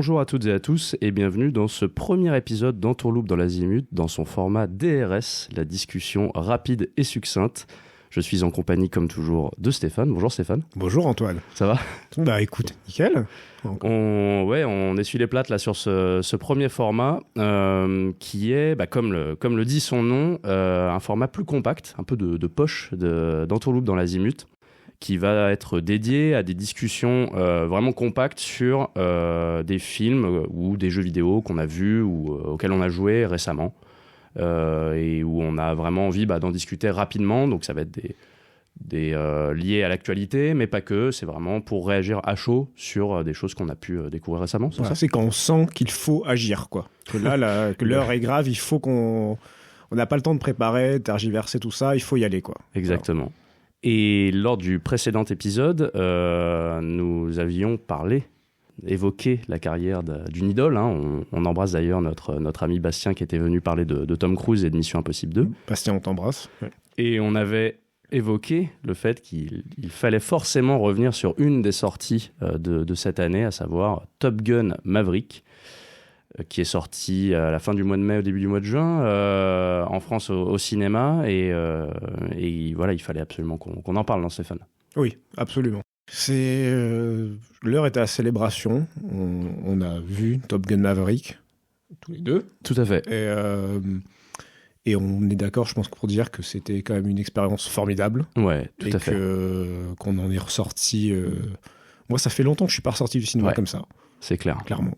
Bonjour à toutes et à tous et bienvenue dans ce premier épisode d'Entourloupe dans l'Azimut dans son format DRS, la discussion rapide et succincte. Je suis en compagnie comme toujours de Stéphane. Bonjour Stéphane. Bonjour Antoine. Ça va ? Bah écoute, nickel. On essuie les plates là sur ce premier format qui est, comme le dit son nom, un format plus compact, un peu de poche d'Entourloupe dans l'Azimut, qui va être dédié à des discussions vraiment compactes sur des films ou des jeux vidéo qu'on a vus ou auxquels on a joué récemment et où on a vraiment envie d'en discuter rapidement. Donc ça va être des liés à l'actualité, mais pas que. C'est vraiment pour réagir à chaud sur des choses qu'on a pu découvrir récemment. C'est ça ? C'est quand on sent qu'il faut agir, quoi. Que là, que l'heure est grave, il faut qu'on n'a pas le temps de préparer, tergiverser tout ça, il faut y aller, quoi. Exactement. Alors. Et lors du précédent épisode, nous avions évoqué la carrière d'une idole. Hein. On embrasse d'ailleurs notre ami Bastien qui était venu parler de Tom Cruise et de Mission Impossible 2. Bastien, on t'embrasse. Ouais. Et on avait évoqué le fait qu'il fallait forcément revenir sur une des sorties de cette année, à savoir Top Gun Maverick, qui est sorti à la fin du mois de mai, au début du mois de juin, en France au cinéma. Et voilà, il fallait absolument qu'on en parle, non, Stéphane ? Oui, absolument. L'heure était à célébration. On a vu Top Gun Maverick, tous les deux. Tout à fait. Et on est d'accord, je pense, pour dire que c'était quand même une expérience formidable. Ouais, tout à fait. Et qu'on en est ressorti... Moi, ça fait longtemps que je suis pas ressorti du cinéma comme ça. C'est clair. Clairement.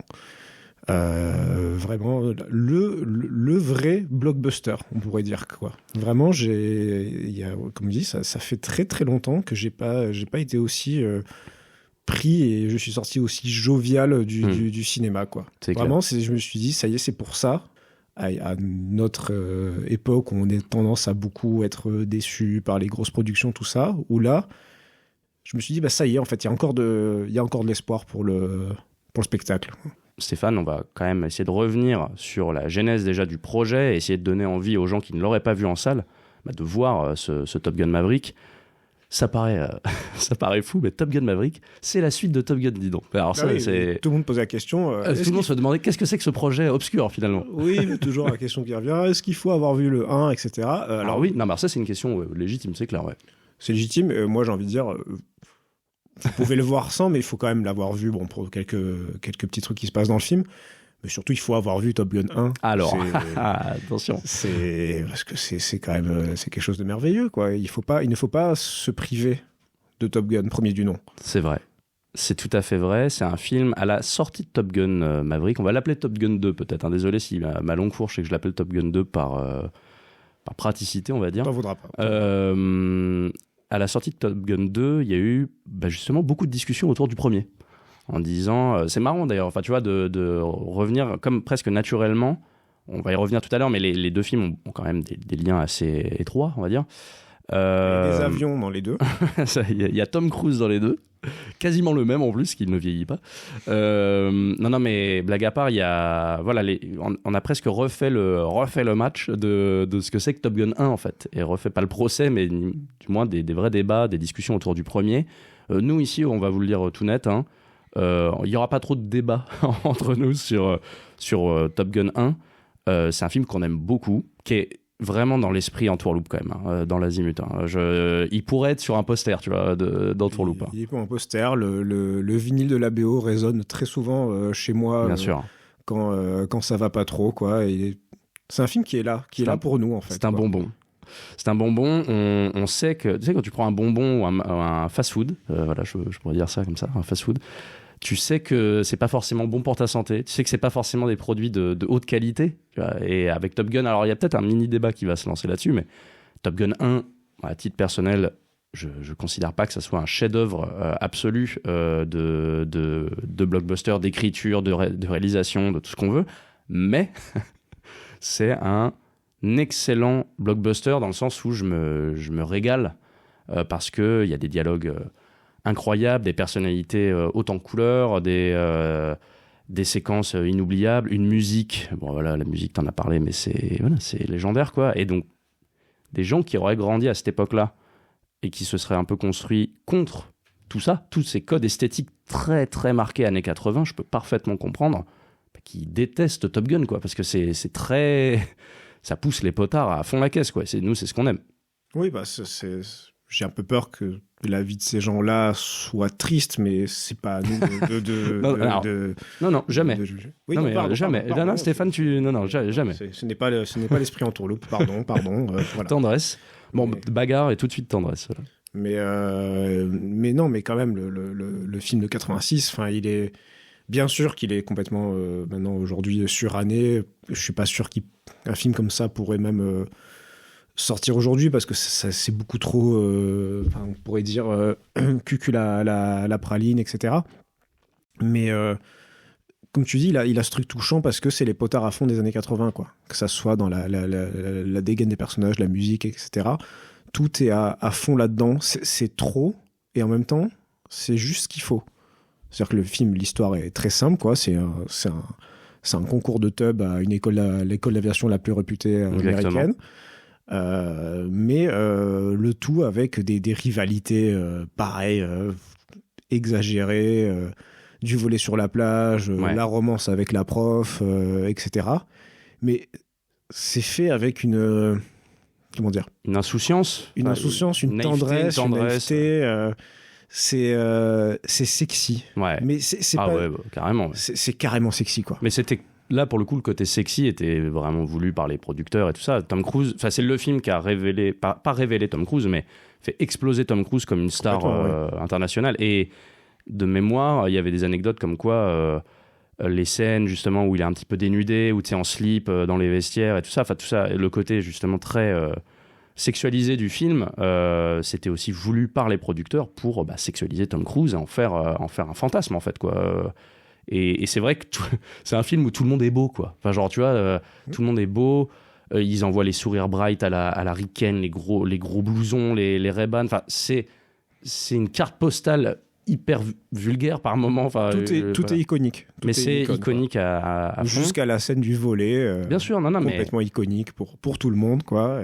Vraiment le vrai blockbuster, on pourrait dire, quoi. Vraiment, comme je dis, ça fait très très longtemps que j'ai pas été aussi pris et je suis sorti aussi jovial du cinéma, quoi. Vraiment, je me suis dit, ça y est, c'est pour ça. À notre époque où on a tendance à beaucoup être déçu par les grosses productions, tout ça, où là, je me suis dit, ça y est, en fait, il y a encore de l'espoir pour le spectacle. Stéphane, on va quand même essayer de revenir sur la genèse déjà du projet et essayer de donner envie aux gens qui ne l'auraient pas vu en salle de voir ce Top Gun Maverick. Ça paraît fou, mais Top Gun Maverick, c'est la suite de Top Gun, dis donc. Alors tout le monde pose la question. Tout le monde se demandait qu'est-ce que c'est que ce projet obscur, finalement. Oui, mais toujours la question qui revient. Est-ce qu'il faut avoir vu le 1, etc. Alors oui, non, mais ça, c'est une question légitime, c'est clair, ouais. C'est légitime. Moi, j'ai envie de dire... Vous pouvez le voir sans, mais il faut quand même l'avoir vu pour quelques petits trucs qui se passent dans le film. Mais surtout, il faut avoir vu Top Gun 1. Alors, attention. Parce que c'est quand même c'est quelque chose de merveilleux, quoi. Il ne faut pas se priver de Top Gun, premier du nom. C'est vrai. C'est tout à fait vrai. C'est un film à la sortie de Top Gun Maverick. On va l'appeler Top Gun 2 peut-être. Désolé si ma longue fourche et que je l'appelle Top Gun 2 par praticité, on va dire. T'en voudras pas. À la sortie de Top Gun 2, il y a eu justement beaucoup de discussions autour du premier. En disant, c'est marrant d'ailleurs, enfin tu vois, de revenir comme presque naturellement. On va y revenir tout à l'heure, mais les deux films ont quand même des liens assez étroits, on va dire. Il y a des avions dans les deux. Il y a Tom Cruise dans les deux. Quasiment le même en plus, qu'il ne vieillit pas. Non, mais blague à part, on a presque refait le match de ce que c'est que Top Gun 1 en fait, et refait pas le procès, mais du moins des vrais débats, des discussions autour du premier. Nous ici, on va vous le dire tout net, il y aura pas trop de débats entre nous sur Top Gun 1. C'est un film qu'on aime beaucoup, qui est vraiment dans l'esprit Entourloupe quand même, dans l'Azimut. Il pourrait être sur un poster, tu vois, d'Entourloupe. Il est pour un poster. Le vinyle de la BO résonne très souvent chez moi. Bien sûr. Quand ça va pas trop, quoi. C'est un film qui est là, là pour nous en fait. C'est un bonbon. C'est un bonbon. On sait que, tu sais, quand tu prends un bonbon ou un fast-food, voilà, je pourrais dire ça comme ça, un fast-food. Tu sais que c'est pas forcément bon pour ta santé. Tu sais que c'est pas forcément des produits de haute qualité. Tu vois. Et avec Top Gun, alors il y a peut-être un mini débat qui va se lancer là-dessus, mais Top Gun 1, à titre personnel, je considère pas que ça soit un chef-d'œuvre absolu de blockbuster, d'écriture, de réalisation, de tout ce qu'on veut. Mais c'est un excellent blockbuster dans le sens où je me régale parce que il y a des dialogues incroyables, des personnalités hautes en couleurs, des séquences inoubliables, une musique. Bon voilà, la musique t'en as parlé, mais c'est légendaire quoi. Et donc des gens qui auraient grandi à cette époque-là et qui se seraient un peu construits contre tout ça, tous ces codes esthétiques très très marqués années 80, je peux parfaitement comprendre qu'ils détestent Top Gun, quoi, parce que c'est très... ça pousse les potards à fond la caisse, quoi. Nous, c'est ce qu'on aime. Oui, bah, j'ai un peu peur que la vie de ces gens-là soit triste, mais c'est pas à nous non, jamais. de juger. Oui, non, mais pardon, jamais. pardon, non, Stéphane, non, jamais. Ce n'est pas l'esprit en tourloupe, pardon. Voilà. Tendresse. Bon, bagarre et tout de suite tendresse. Voilà. Mais non, mais quand même, le film de 86, enfin, il est... Bien sûr qu'il est complètement, maintenant, aujourd'hui, suranné. Je suis pas sûr qu'un film comme ça pourrait même sortir aujourd'hui, parce que c'est beaucoup trop, on pourrait dire, cucul à la praline, etc. Mais comme tu dis, il a ce truc touchant parce que c'est les potards à fond des années 80, quoi. Que ça soit dans la dégaine des personnages, la musique, etc. Tout est à fond là-dedans. C'est trop, et en même temps, c'est juste ce qu'il faut. C'est-à-dire que le film, l'histoire est très simple, quoi. C'est un concours de tub à l'école d'aviation la plus réputée américaine. Mais le tout avec des rivalités pareilles, exagérées, du volet sur la plage, la romance avec la prof, etc. Mais c'est fait avec une... comment dire ? Une insouciance. Une tendresse, une naïveté. C'est sexy. Ouais. Mais c'est pas... ouais, carrément. Ouais. C'est carrément sexy, quoi. Mais c'était... Là, pour le coup, le côté sexy était vraiment voulu par les producteurs et tout ça. Tom Cruise, c'est le film qui a révélé, pas révélé Tom Cruise, mais fait exploser Tom Cruise comme une star internationale. Et de mémoire, il y avait des anecdotes comme quoi les scènes justement où il est un petit peu dénudé, où tu es en slip dans les vestiaires et tout ça, le côté justement très sexualisé du film, c'était aussi voulu par les producteurs pour sexualiser Tom Cruise et en faire un fantasme en fait, quoi. Et c'est vrai que c'est un film où tout le monde est beau, quoi. Enfin, genre, tu vois, tout le monde est beau. Ils envoient les sourires bright à la Riken, les gros blousons, les Ray-Ban. Enfin, c'est une carte postale hyper vulgaire par moment. Enfin, tout est iconique. Mais c'est iconique à fond. Jusqu'à la scène du volet. Bien sûr, complètement iconique pour tout le monde, quoi.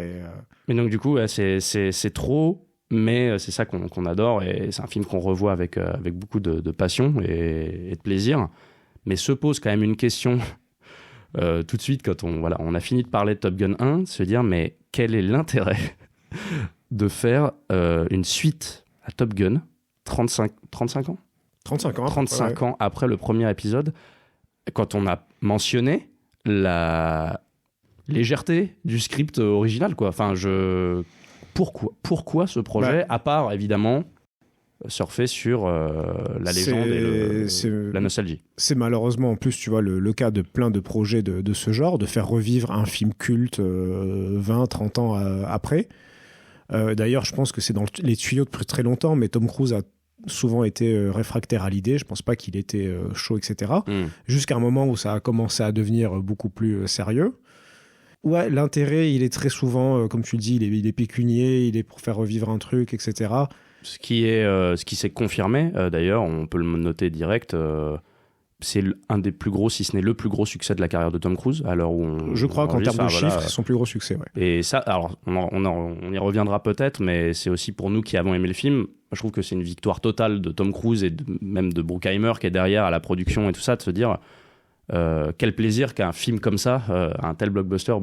Mais donc, du coup, c'est trop... Mais c'est ça qu'on adore, et c'est un film qu'on revoit avec beaucoup de passion et de plaisir. Mais se pose quand même une question tout de suite quand on a fini de parler de Top Gun 1, de se dire mais quel est l'intérêt de faire une suite à Top Gun 35 ans 35 ans après le premier épisode, quand on a mentionné la légèreté du script original, quoi. Enfin, Pourquoi ce projet, à part évidemment surfer sur la légende et la nostalgie. C'est malheureusement en plus, tu vois, le cas de plein de projets de ce genre, de faire revivre un film culte 20-30 ans après. D'ailleurs, je pense que c'est dans les tuyaux depuis très longtemps, mais Tom Cruise a souvent été réfractaire à l'idée. Je pense pas qu'il était chaud, etc. Jusqu'à un moment où ça a commencé à devenir beaucoup plus sérieux. Ouais, l'intérêt, il est très souvent, comme tu dis, il est pécunier, il est pour faire revivre un truc, etc. Ce qui s'est confirmé, d'ailleurs, on peut le noter direct, c'est un des plus gros, si ce n'est le plus gros succès de la carrière de Tom Cruise, à l'heure où je crois qu'en termes de chiffres, c'est son plus gros succès. Ouais. Et ça, alors, on y reviendra peut-être, mais c'est aussi pour nous qui avons aimé le film. Je trouve que c'est une victoire totale de Tom Cruise et même de Bruckheimer qui est derrière à la production et tout ça, de se dire... quel plaisir qu'un film comme ça, un tel blockbuster,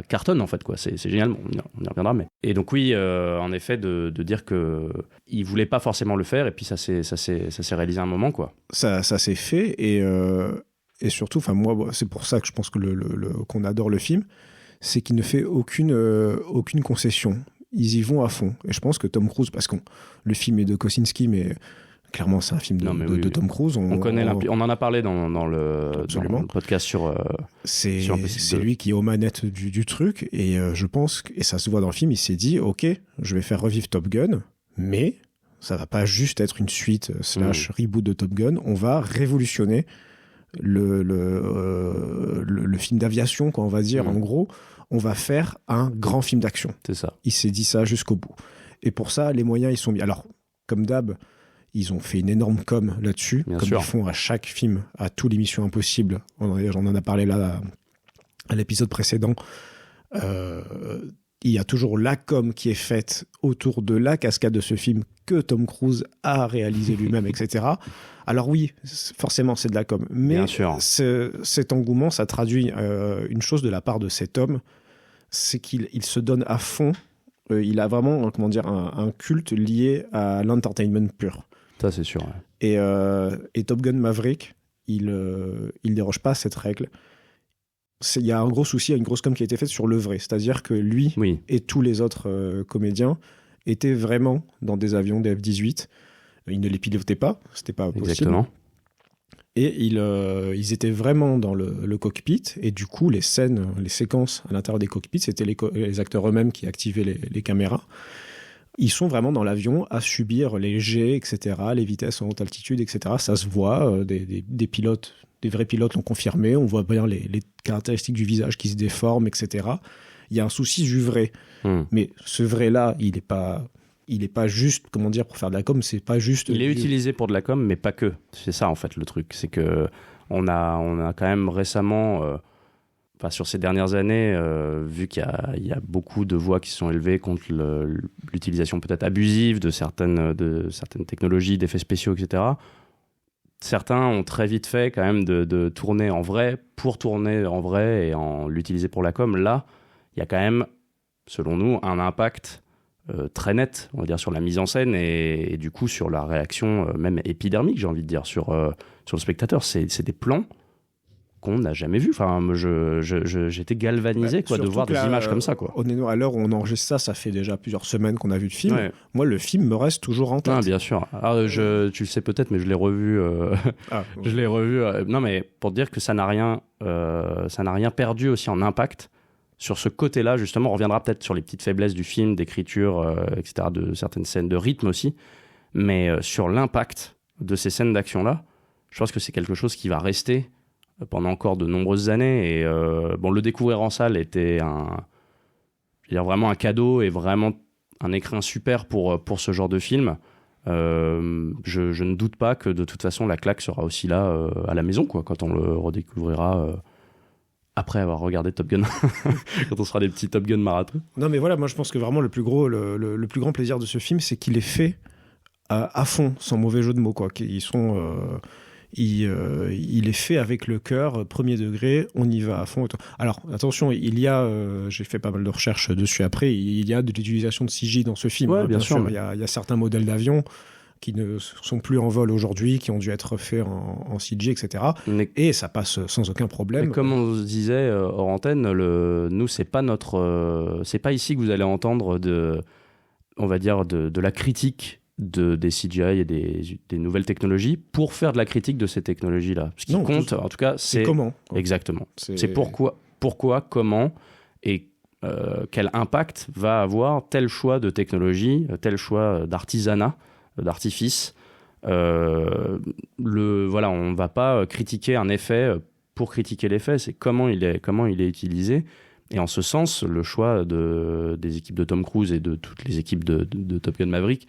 cartonne en fait, quoi. C'est génial, on y reviendra. Mais... Et donc oui, en effet, de dire qu'il voulait pas forcément le faire, et puis ça s'est réalisé à un moment, quoi. Ça s'est fait, et surtout, enfin moi, c'est pour ça que je pense que qu'on adore le film, c'est qu'il ne fait aucune concession. Ils y vont à fond. Et je pense que Tom Cruise, parce que le film est de Kosinski, mais clairement, c'est un film de Tom Cruise. On en a parlé dans le podcast sur... c'est lui qui est aux manettes du truc. Et je pense, et ça se voit dans le film, il s'est dit, OK, je vais faire revivre Top Gun, mais ça va pas juste être une suite / reboot de Top Gun. On va révolutionner le film d'aviation, quoi, on va dire. En gros, on va faire un grand film d'action. C'est ça. Il s'est dit ça jusqu'au bout. Et pour ça, les moyens, ils sont mis. Alors, comme d'hab, ils ont fait une énorme com là-dessus, Bien comme sûr. ils font à chaque film, à tous les Missions Impossibles. On en a parlé là à l'épisode précédent. il y a toujours la com qui est faite autour de la cascade de ce film que Tom Cruise a réalisé lui-même, etc. Alors oui, forcément, c'est de la com. Mais cet engouement, ça traduit une chose de la part de cet homme, c'est qu'il se donne à fond. Il a vraiment, un culte lié à l'entertainment pur. Ça, c'est sûr. Ouais. Et Top Gun Maverick, il déroge pas à cette règle. Il y a un gros souci, une grosse com qui a été faite sur le vrai. C'est-à-dire que lui et tous les autres comédiens étaient vraiment dans des avions, des F-18. Ils ne les pilotaient pas, c'était pas possible. Exactement. Et ils étaient vraiment dans le cockpit. Et du coup, les séquences à l'intérieur des cockpits, c'était les acteurs eux-mêmes qui activaient les caméras. Ils sont vraiment dans l'avion à subir les jets, etc., les vitesses en haute altitude, etc. Ça se voit, des pilotes, des vrais pilotes l'ont confirmé, on voit bien les caractéristiques du visage qui se déforment, etc. Il y a un souci du vrai. Mais ce vrai-là, il n'est pas juste, pour faire de la com, c'est pas juste... Il est utilisé pour de la com, mais pas que. C'est ça, en fait, le truc. C'est que on a quand même récemment... sur ces dernières années, vu qu'il y a beaucoup de voix qui sont élevées contre l'utilisation peut-être abusive de certaines technologies, d'effets spéciaux, etc., certains ont très vite fait quand même de tourner en vrai pour tourner en vrai et en l'utiliser pour la com. Là, il y a quand même, selon nous, un impact très net, on va dire, sur la mise en scène et du coup sur la réaction même épidermique, j'ai envie de dire, sur le spectateur. C'est des plans qu'on n'a jamais vu. Enfin, j'étais galvanisé de voir des images comme ça. À l'heure où on enregistre ça fait déjà plusieurs semaines qu'on a vu le film. Ouais. Moi, le film me reste toujours en tête. Ah, bien sûr. Tu le sais peut-être, mais je l'ai revu. Je l'ai revu. Non, mais pour te dire que ça n'a rien perdu aussi en impact. Sur ce côté-là, justement, on reviendra peut-être sur les petites faiblesses du film, d'écriture, etc., de certaines scènes, de rythme aussi. Mais sur l'impact de ces scènes d'action-là, je pense que c'est quelque chose qui va rester pendant encore de nombreuses années. Et le découvrir en salle était vraiment un cadeau et vraiment un écrin super pour ce genre de film. Je ne doute pas que de toute façon la claque sera aussi là à la maison, quand on le redécouvrira après avoir regardé Top Gun, quand on sera des petits Top Gun marathon. Non mais voilà, moi je pense que vraiment le plus grand plaisir de ce film, c'est qu'il est fait à fond, sans mauvais jeu de mots, il est fait avec le cœur, premier degré, on y va à fond. Alors attention, j'ai fait pas mal de recherches dessus après, il y a de l'utilisation de CG dans ce film. Ouais, bien sûr. Il y a certains modèles d'avions qui ne sont plus en vol aujourd'hui, qui ont dû être faits en CG, etc. Et ça passe sans aucun problème. Mais comme on se disait hors antenne, nous, c'est pas ici que vous allez entendre de la critique des CGI et des nouvelles technologies pour faire de la critique de ces technologies-là. Ce qui compte, en tout cas, c'est comment. Exactement. C'est pourquoi, comment et quel impact va avoir tel choix de technologie, tel choix d'artisanat, d'artifice. On va pas critiquer un effet pour critiquer l'effet, c'est comment il est utilisé. Et en ce sens, le choix des équipes de Tom Cruise et de toutes les équipes de Top Gun Maverick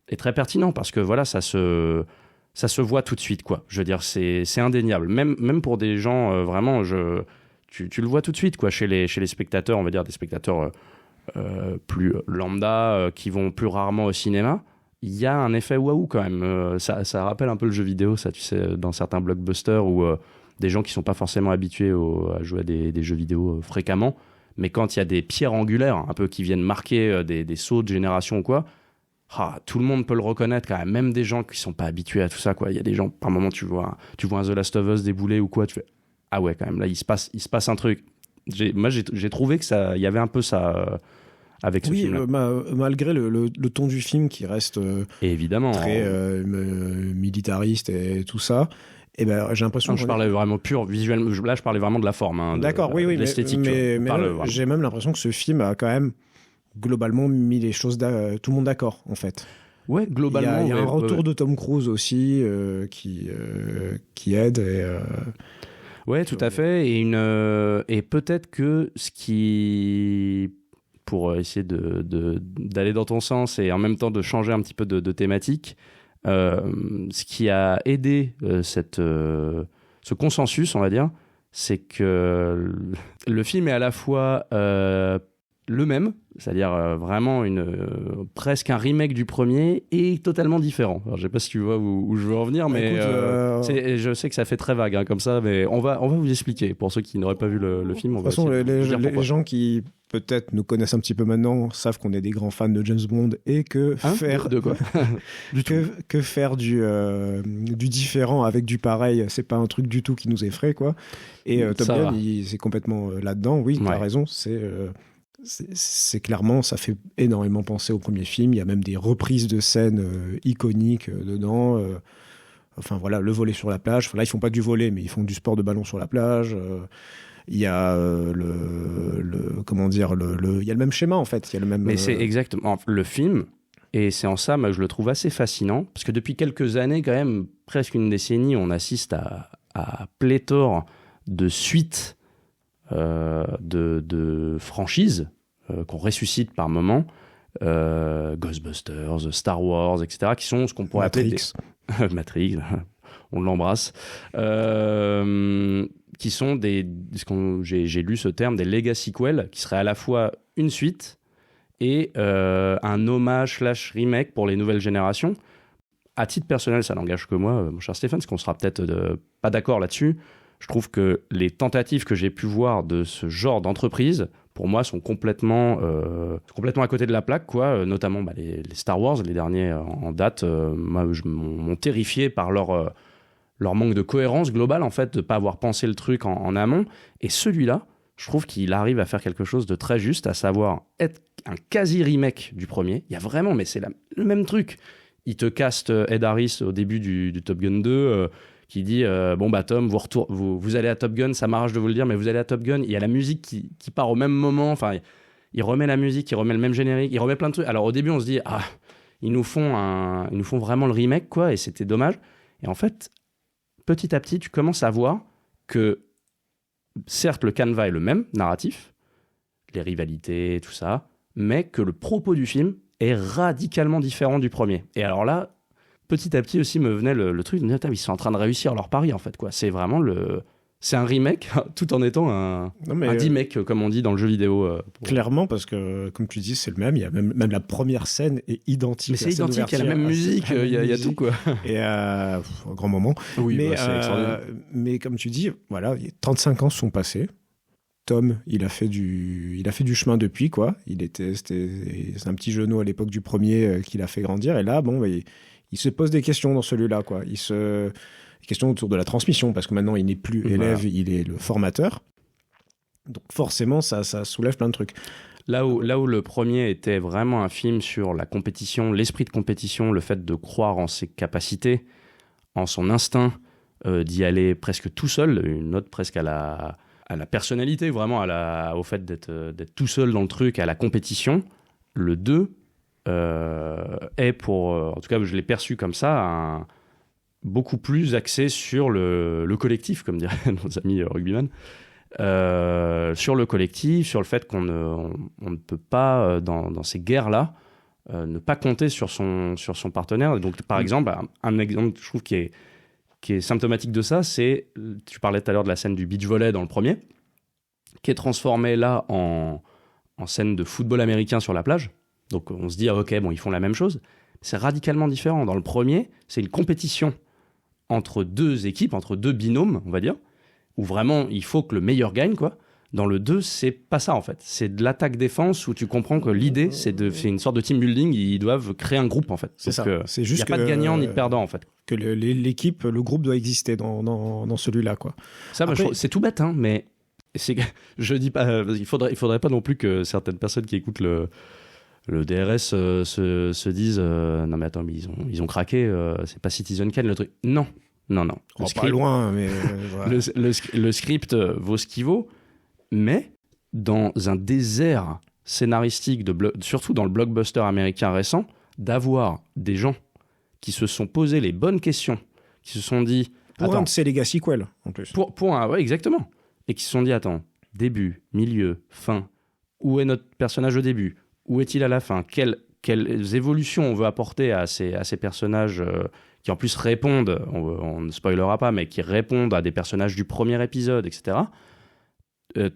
est très pertinent parce que ça se voit tout de suite, Je veux dire, c'est indéniable. Même pour des gens vraiment, tu le vois tout de suite, chez les spectateurs, on va dire des spectateurs plus lambda qui vont plus rarement au cinéma. Il y a un effet waouh quand même. Ça rappelle un peu le jeu vidéo, ça, tu sais, dans certains blockbusters où des gens qui sont pas forcément habitués à jouer à des jeux vidéo fréquemment, mais quand il y a des pierres angulaires un peu qui viennent marquer des sauts de génération ou quoi. Tout le monde peut le reconnaître quand même des gens qui sont pas habitués à tout ça, Il y a des gens, par moment, tu vois un The Last of Us débouler ou quoi, tu fais ah ouais, quand même, là il se passe un truc. J'ai trouvé que il y avait un peu ça avec ce film. Malgré le ton du film qui reste évidemment très militariste et tout ça. J'ai l'impression je parlais vraiment pur visuellement. Là, je parlais vraiment de la forme. D'accord, oui, de l'esthétique. Mais j'ai même l'impression que ce film a quand même globalement mis les choses tout le monde d'accord, en fait. Ouais, globalement. Il y a un retour de Tom Cruise aussi qui aide. Ouais, tout à fait. Et peut-être que ce qui, pour essayer d'aller dans ton sens et en même temps de changer un petit peu de thématique, ce qui a aidé ce consensus, on va dire, c'est que le film est à la fois le même, c'est-à-dire vraiment presque un remake du premier et totalement différent. Alors, je sais pas si tu vois où je veux en venir, mais je sais que ça fait très vague comme ça, mais on va vous expliquer. Pour ceux qui n'auraient pas vu le film, de toute façon, les gens qui peut-être nous connaissent un petit peu maintenant savent qu'on est des grands fans de James Bond et que faire de quoi que faire du différent avec du pareil, c'est pas un truc du tout qui nous effraie, quoi. Et Top Gun, c'est complètement là-dedans. Oui, t'as raison, c'est clairement, ça fait énormément penser au premier film. Il y a même des reprises de scènes iconiques dedans. Enfin voilà, le volley sur la plage. Enfin, là, ils font pas du volley, mais ils font du sport de ballon sur la plage. Il y a comment dire, il y a le même schéma en fait. Il y a le même. Mais c'est exactement le film. Et c'est en ça, moi, je le trouve assez fascinant, parce que depuis quelques années, quand même, presque une décennie, on assiste à pléthore de suites de franchises qu'on ressuscite par moments, Ghostbusters, Star Wars, etc., qui sont ce qu'on pourrait appeler Matrix, on l'embrasse, qui sont j'ai lu ce terme, des legacy sequels, qui seraient à la fois une suite et un hommage / remake pour les nouvelles générations. À titre personnel, ça n'engage que moi, mon cher Stéphane, parce qu'on sera peut-être pas d'accord là-dessus. Je trouve que les tentatives que j'ai pu voir de ce genre d'entreprise, pour moi, sont complètement à côté de la plaque, quoi. Notamment les Star Wars, les derniers en date, m'ont terrifié par leur manque de cohérence globale, en fait, de ne pas avoir pensé le truc en amont. Et celui-là, je trouve qu'il arrive à faire quelque chose de très juste, à savoir être un quasi-remake du premier. Il y a vraiment, mais c'est le même truc. Il te caste Ed Harris au début du Top Gun 2, qui dit bon bah Tom, vous allez à Top Gun, ça m'arrache de vous le dire, mais vous allez à Top Gun. Il y a la musique qui part au même moment. Enfin, il remet la musique, il remet le même générique, il remet plein de trucs. Alors au début, on se dit ils nous font vraiment le remake, quoi, et c'était dommage. Et en fait, petit à petit, tu commences à voir que certes le canevas est le même, narratif, les rivalités, tout ça, mais que le propos du film est radicalement différent du premier. Et alors là, petit à petit aussi me venait le truc de me dire, ils sont en train de réussir leur pari, en fait, quoi. C'est vraiment c'est un remake, tout en étant un remake, comme on dit dans le jeu vidéo. Clairement, parce que, comme tu dis, c'est le même. Il y a même la première scène est identique. Mais c'est identique, il y a la même musique, il y a tout, quoi. Et un grand moment. Oui, mais, c'est extraordinaire. Mais comme tu dis, voilà, 35 ans sont passés. Tom, il a fait du chemin depuis, quoi. C'est un petit genou à l'époque du premier qu'il a fait grandir. Et là, bon, il se pose des questions dans celui-là, quoi. Questions autour de la transmission, parce que maintenant, il n'est plus élève, il est le formateur. Donc forcément, ça soulève plein de trucs. Là où le premier était vraiment un film sur la compétition, l'esprit de compétition, le fait de croire en ses capacités, en son instinct, d'y aller presque tout seul, une note presque à la personnalité, vraiment au fait d'être tout seul dans le truc, à la compétition. Le 2 est en tout cas je l'ai perçu comme ça, beaucoup plus axé sur le collectif, comme diraient nos amis rugbyman, sur le collectif, sur le fait qu'on ne peut pas, dans ces guerres-là, ne pas compter sur son partenaire. Donc, par exemple, un exemple, je trouve, qui est symptomatique de ça, c'est, tu parlais tout à l'heure de la scène du beach volley dans le premier, qui est transformée là en scène de football américain sur la plage. Donc on se dit, ok, bon, ils font la même chose. C'est radicalement différent. Dans le premier, c'est une compétition entre deux équipes, entre deux binômes, on va dire, où vraiment il faut que le meilleur gagne, quoi. Dans le 2, c'est pas ça, en fait. C'est de l'attaque-défense où tu comprends que l'idée, c'est une sorte de team building. Ils doivent créer un groupe, en fait. C'est ça. C'est juste qu'il n'y a pas de gagnant ni de perdant, en fait. Que l'équipe, le groupe doit exister dans celui-là, quoi. Ça, après, c'est tout bête, hein, mais je dis pas. Il faudrait pas non plus que certaines personnes qui écoutent le DRS se disent non mais attends, mais ils ont craqué, c'est pas Citizen Kane le truc. Non. Pas loin, mais voilà. le script vaut ce qu'il vaut, mais dans un désert scénaristique surtout dans le blockbuster américain récent, d'avoir des gens qui se sont posé les bonnes questions, qui se sont dit un de ces legacy sequels en plus. Ouais, exactement. Et qui se sont dit attends, début, milieu, fin, où est notre personnage au début? Où est-il à la fin? Quelles évolutions on veut apporter à ces personnages qui en plus répondent, on ne spoilera pas, mais qui répondent à des personnages du premier épisode, etc.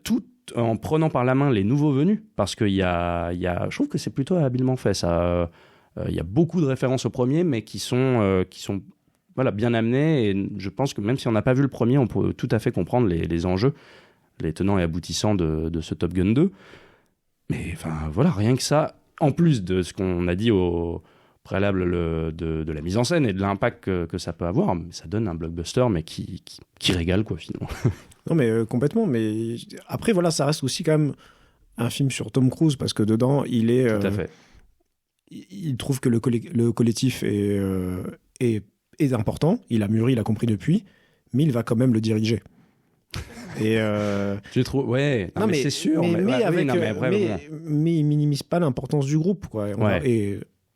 Tout en prenant par la main les nouveaux venus, parce qu'il je trouve que c'est plutôt habilement fait, ça. Il y a beaucoup de références au premier, mais qui sont voilà, bien amenées, et je pense que même si on n'a pas vu le premier, on peut tout à fait comprendre les enjeux, les tenants et aboutissants de ce Top Gun 2. Mais enfin, voilà, rien que ça, en plus de ce qu'on a dit au préalable de la mise en scène et de l'impact que ça peut avoir, ça donne un blockbuster, mais qui régale, quoi, finalement. Non, mais complètement. Mais après, voilà, ça reste aussi quand même un film sur Tom Cruise, parce que dedans, il est... Tout à fait. Il trouve que le collectif est important. Il a mûri, il a compris depuis, mais il va quand même le diriger. Et tu trouves, ouais, non, mais c'est sûr, mais il minimise pas l'importance du groupe, quoi.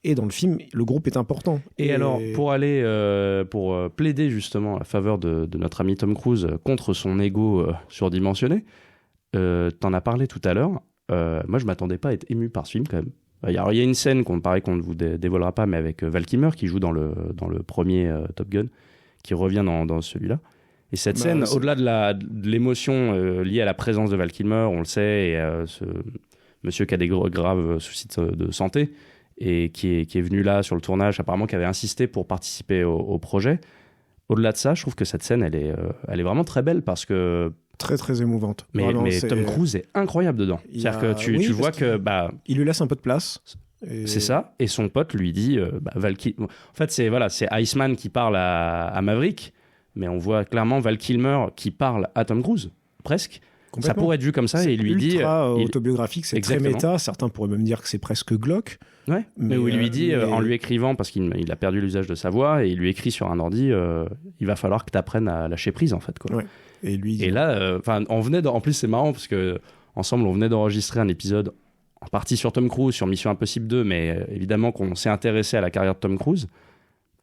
Et dans le film, le groupe est important. Et alors, pour plaider justement à faveur de notre ami Tom Cruise contre son ego surdimensionné, t'en as parlé tout à l'heure. Moi, je m'attendais pas à être ému par ce film, quand même. Il y a une scène qu'on ne vous dévoilera pas, mais avec Val Kilmer qui joue dans le premier Top Gun, qui revient dans celui-là. Et cette scène, au-delà de l'émotion liée à la présence de Val Kilmer, on le sait, et ce monsieur qui a des graves soucis de santé, et qui est venu là sur le tournage, apparemment qui avait insisté pour participer au projet. Au-delà de ça, je trouve que cette scène, elle est vraiment très belle, parce que... Très, très émouvante. Mais Tom Cruise est incroyable dedans. C'est-à-dire que tu vois que... il lui laisse un peu de place. C'est ça. Et son pote lui dit... En fait, c'est Iceman qui parle à Maverick, mais on voit clairement Val Kilmer qui parle à Tom Cruise, presque. Ça pourrait être vu comme ça, et il lui dit... C'est ultra autobiographique, c'est très méta. Certains pourraient même dire que c'est presque glauque. Ouais, mais où il lui dit, en lui écrivant, parce qu'il a perdu l'usage de sa voix, et il lui écrit sur un ordi, il va falloir que tu apprennes à lâcher prise, en fait, quoi. Ouais. Et là, en plus, c'est marrant, parce que ensemble, on venait d'enregistrer un épisode en partie sur Tom Cruise, sur Mission Impossible 2, mais évidemment qu'on s'est intéressé à la carrière de Tom Cruise.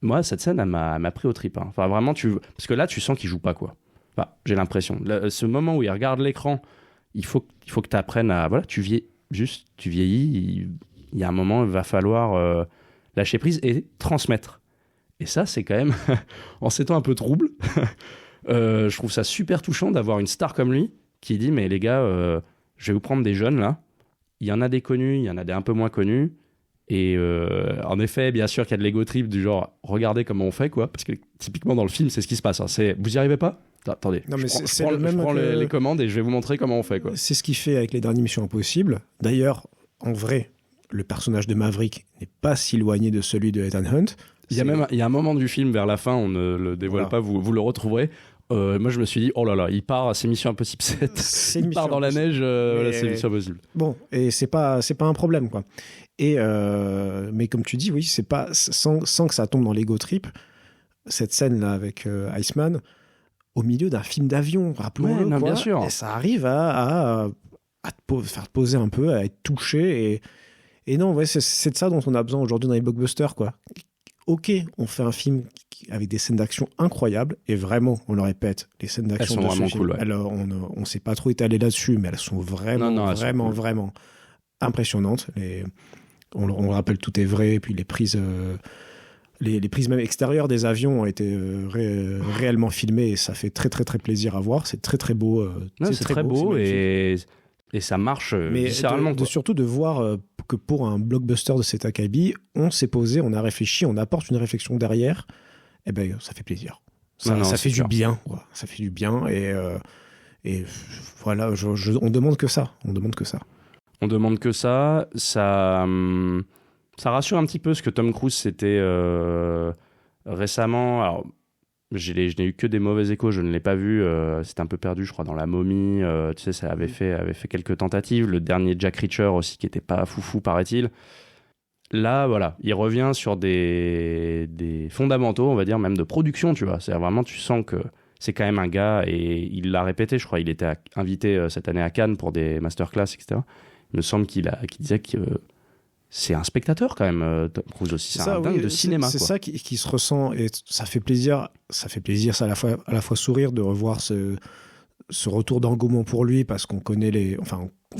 Moi, cette scène, elle m'a pris au trip. Hein. Enfin, vraiment, parce que là, tu sens qu'il joue pas, quoi. Enfin, j'ai l'impression. Ce moment où il regarde l'écran, il faut que tu apprennes à... Voilà, tu vieillis. Il y a un moment, il va falloir lâcher prise et transmettre. Et ça, c'est quand même, en ces temps un peu troubles, je trouve ça super touchant d'avoir une star comme lui qui dit, mais les gars, je vais vous prendre des jeunes, là. Il y en a des connus, il y en a des un peu moins connus. Et en effet, bien sûr qu'il y a de l'ego trip du genre, regardez comment on fait, quoi. Parce que typiquement, dans le film, c'est ce qui se passe. Hein. Vous y arrivez pas ? Attendez, non, mais je prends les commandes et je vais vous montrer comment on fait, quoi. C'est ce qu'il fait avec les dernières Missions Impossibles. D'ailleurs, en vrai, le personnage de Maverick n'est pas si éloigné de celui de Ethan Hunt. Il y a un moment du film, vers la fin, on ne le dévoile pas, vous le retrouverez. Moi, je me suis dit, oh là là, il part, c'est Mission Impossible 7. Il part dans la neige, voilà, c'est Mission Impossible. Bon, et c'est pas un problème, quoi. Mais comme tu dis, oui, c'est pas sans que ça tombe dans l'ego trip, cette scène-là avec Iceman, au milieu d'un film d'avion, rappelons-le, quoi, bien sûr. Et ça arrive à te faire poser un peu, à être touché, et non, ouais, c'est de ça dont on a besoin aujourd'hui dans les blockbusters, quoi. Ok, on fait un film avec des scènes d'action incroyables, et vraiment, on le répète, les scènes d'action de ce film, cool, ouais. Alors, on s'est pas trop étalé là-dessus, mais elles sont vraiment impressionnantes. On le rappelle, tout est vrai, et puis les prises même extérieures des avions ont été réellement filmées, et ça fait très très très plaisir à voir. C'est très très beau. C'est très beau, et ça marche viscéralement. Surtout de voir que pour un blockbuster de cet acabit, on s'est posé, on a réfléchi, on apporte une réflexion derrière, et ben ça fait plaisir. Ça fait du bien, quoi. Ça fait du bien, et voilà, on demande que ça. On demande que ça. Ça rassure un petit peu, ce que Tom Cruise c'était récemment. Alors, je n'ai eu que des mauvais échos, je ne l'ai pas vu. C'était un peu perdu, je crois, dans La Momie. Tu sais, ça avait fait quelques tentatives. Le dernier Jack Reacher aussi, qui n'était pas foufou, paraît-il. Là, voilà, il revient sur des fondamentaux, on va dire, même de production, tu vois. C'est vraiment, tu sens que c'est quand même un gars, et il l'a répété, je crois, il était invité cette année à Cannes pour des masterclass, etc. Il me semble qu'il disait que c'est un spectateur quand même, Tom Cruise aussi. C'est un dingue de cinéma. C'est ça qui se ressent, et ça fait plaisir. Ça fait plaisir, ça à la fois sourire de revoir ce retour d'engouement pour lui, parce qu'on connaît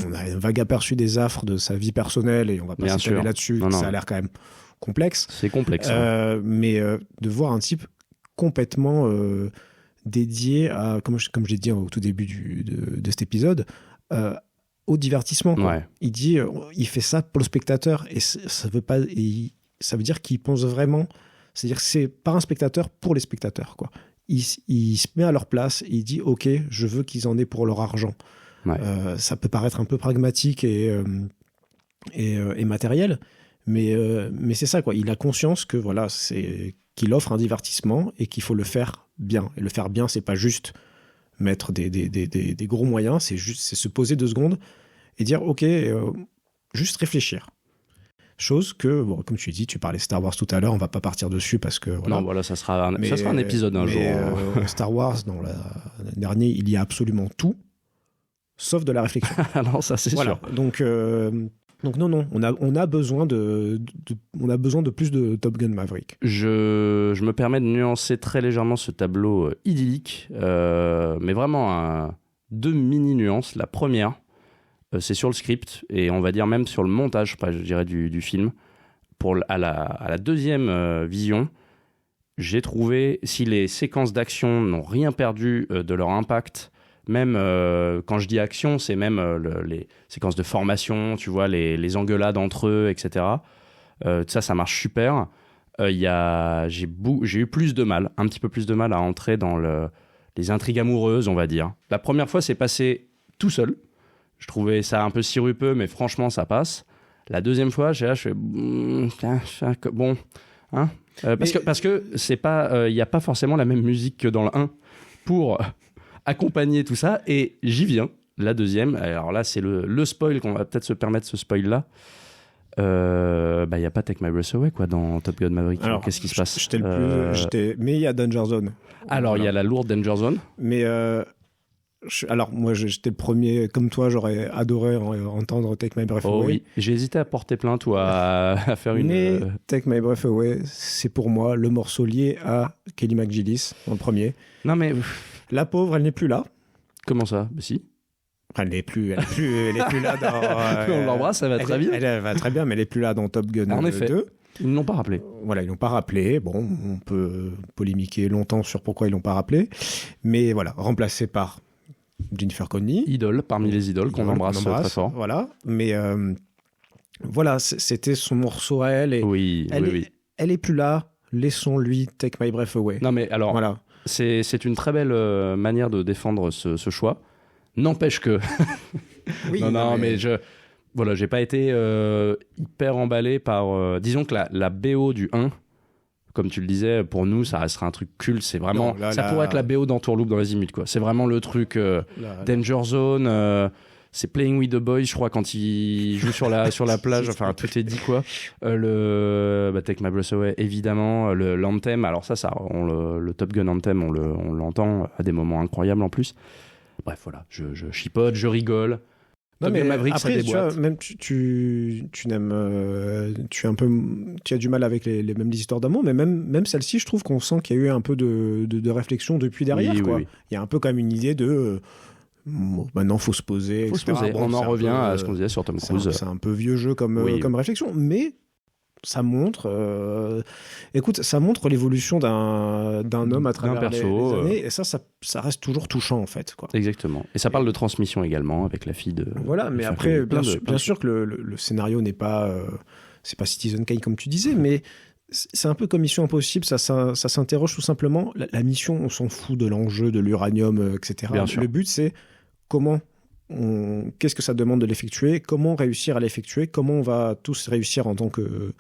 on a un vague aperçu des affres de sa vie personnelle, et on va pas s'étaler là-dessus. Ça a l'air quand même complexe. C'est complexe. Mais de voir un type complètement dédié à, comme je l'ai dit au tout début de cet épisode, au divertissement. Quoi. Ouais. Il dit, il fait ça pour le spectateur et ça veut dire qu'il pense vraiment. C'est-à-dire que c'est pas un spectateur pour les spectateurs. Quoi. Il se met à leur place et il dit, ok, je veux qu'ils en aient pour leur argent. Ouais. Ça peut paraître un peu pragmatique et matériel, mais c'est ça, quoi. Il a conscience que voilà, qu'il offre un divertissement et qu'il faut le faire bien. Et le faire bien, c'est pas juste mettre des gros moyens, c'est se poser 2 secondes et dire ok, juste réfléchir. Chose que, bon, comme tu dis, tu parlais Star Wars tout à l'heure, on va pas partir dessus parce que voilà. Non, voilà, ça sera un épisode un jour. Star Wars, dans l'année dernière, il y a absolument tout, sauf de la réflexion. Non, ça c'est sûr. Donc non, on a besoin de plus de Top Gun Maverick. Je me permets de nuancer très légèrement ce tableau idyllique, mais vraiment 2 mini nuances. La première, c'est sur le script et on va dire même sur le montage, je dirais du film. À la deuxième vision, j'ai trouvé, si les séquences d'action n'ont rien perdu de leur impact, même quand je dis action, c'est même les séquences de formation, tu vois, les engueulades entre eux, etc. Ça marche super. J'ai eu plus de mal, un petit peu plus de mal à entrer dans les intrigues amoureuses, on va dire. La première fois, c'est passé tout seul. Je trouvais ça un peu sirupeux, mais franchement, ça passe. La deuxième fois, je fais bon, hein, parce que c'est pas, il y a pas forcément la même musique que dans le 1 pour accompagner tout ça, et j'y viens. La deuxième, alors là, c'est le spoil qu'on va peut-être se permettre, ce spoil-là. Il y a pas Take My Breath Away quoi dans Top Gun Maverick. Alors, qu'est-ce qui se passe? Mais il y a Danger Zone. Alors il y a la lourde Danger Zone. Mais alors moi j'étais le premier, comme toi, j'aurais adoré entendre Take My Breath Away. Oui, j'ai hésité à porter plainte ou à faire une. Mais Take My Breath Away, c'est pour moi le morceau lié à Kelly McGillis dans le premier. Non mais la pauvre, elle n'est plus là. Comment ça? Bah si. Elle n'est plus là dans... On l'embrasse, ça va très bien. Elle va très bien, mais elle n'est plus là dans Top Gun 2. En effet, ils ne l'ont pas rappelé. Voilà, ils ne l'ont pas rappelé. Bon, on peut polémiquer longtemps sur pourquoi ils ne l'ont pas rappelé. Mais voilà, remplacé par Jennifer Connelly. Idole, parmi les idoles qu'on embrasse très fort. Voilà, mais voilà, c'était son morceau à elle. Et oui. Elle est plus là. Laissons-lui Take My Breath Away. Non, mais alors, voilà. C'est une très belle manière de défendre ce choix. N'empêche que... Oui, non, mais j'ai pas été hyper emballé par... disons que la BO du 1, comme tu le disais, pour nous, ça restera un truc culte. C'est vraiment... pourrait être la BO d'Entourloupe dans Azimut, quoi. C'est vraiment le truc Danger Zone... c'est Playing with the Boys, je crois, quand il joue sur la plage. Enfin, tout est dit, quoi. Take My Breath Away, évidemment. L'anthem, alors le Top Gun Anthem, on l'entend à des moments incroyables en plus. Bref, voilà, je chipote, je rigole. Non, mais Maverick, après, ça déboîte. Tu vois, même tu n'aimes... tu as du mal avec les mêmes histoires d'amour, mais même celle-ci, je trouve qu'on sent qu'il y a eu un peu de réflexion depuis derrière, quoi. Oui. Il y a un peu quand même une idée de... maintenant, il faut se poser, etc. On en revient à ce qu'on disait sur Tom Cruise. C'est un peu vieux jeu comme réflexion, mais ça montre... écoute, ça montre l'évolution d'un homme à travers les années, et ça reste toujours touchant, en fait, quoi. Exactement. Et ça parle de transmission également, avec la fille de... Voilà, mais après, bien sûr que le scénario n'est pas... c'est pas Citizen Kane, comme tu disais, mais... C'est un peu comme Mission Impossible, ça s'interroge tout simplement. La mission, on s'en fout de l'enjeu, de l'uranium, etc. Bien sûr. Le but, c'est qu'est-ce que ça demande de l'effectuer, comment réussir à l'effectuer, comment on va tous réussir en tant que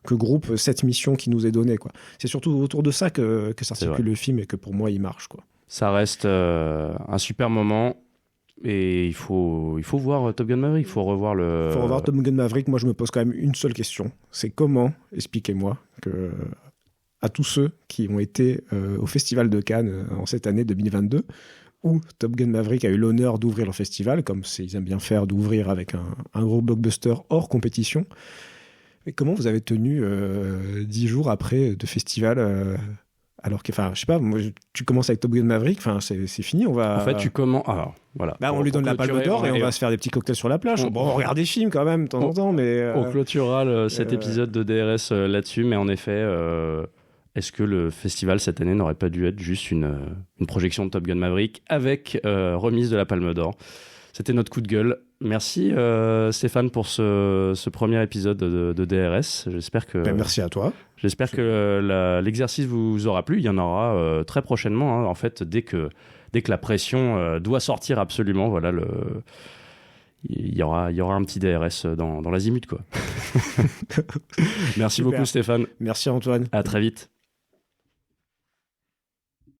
groupe cette mission qui nous est donnée, quoi. C'est surtout autour de ça que s'articule le film et que pour moi, il marche, quoi. Ça reste un super moment. Et il faut voir Top Gun Maverick, il faut revoir Top Gun Maverick. Moi, je me pose quand même une seule question. C'est comment, expliquez-moi, à tous ceux qui ont été au Festival de Cannes en cette année 2022, où Top Gun Maverick a eu l'honneur d'ouvrir leur festival, comme ils aiment bien faire, d'ouvrir avec un gros blockbuster hors compétition. Mais comment vous avez tenu 10 jours après de festival alors que, enfin, je sais pas, moi, tu commences avec Top Gun Maverick, enfin, c'est fini, on va... En fait, tu commences... Alors, voilà. On lui donne la palme d'or et on va se faire des petits cocktails sur la plage. On regarde des films quand même, de temps en temps, mais... On clôturera cet épisode de DRS là-dessus, mais en effet, est-ce que le festival cette année n'aurait pas dû être juste une projection de Top Gun Maverick avec remise de la palme d'or? C'était notre coup de gueule. Merci Stéphane pour ce premier épisode de DRS. J'espère que merci à toi. J'espère que l'exercice vous aura plu. Il y en aura très prochainement. Hein. En fait, dès que la pression doit sortir absolument, voilà, il y aura un petit DRS dans l'azimut, quoi. Merci beaucoup Stéphane. Merci Antoine. À très vite.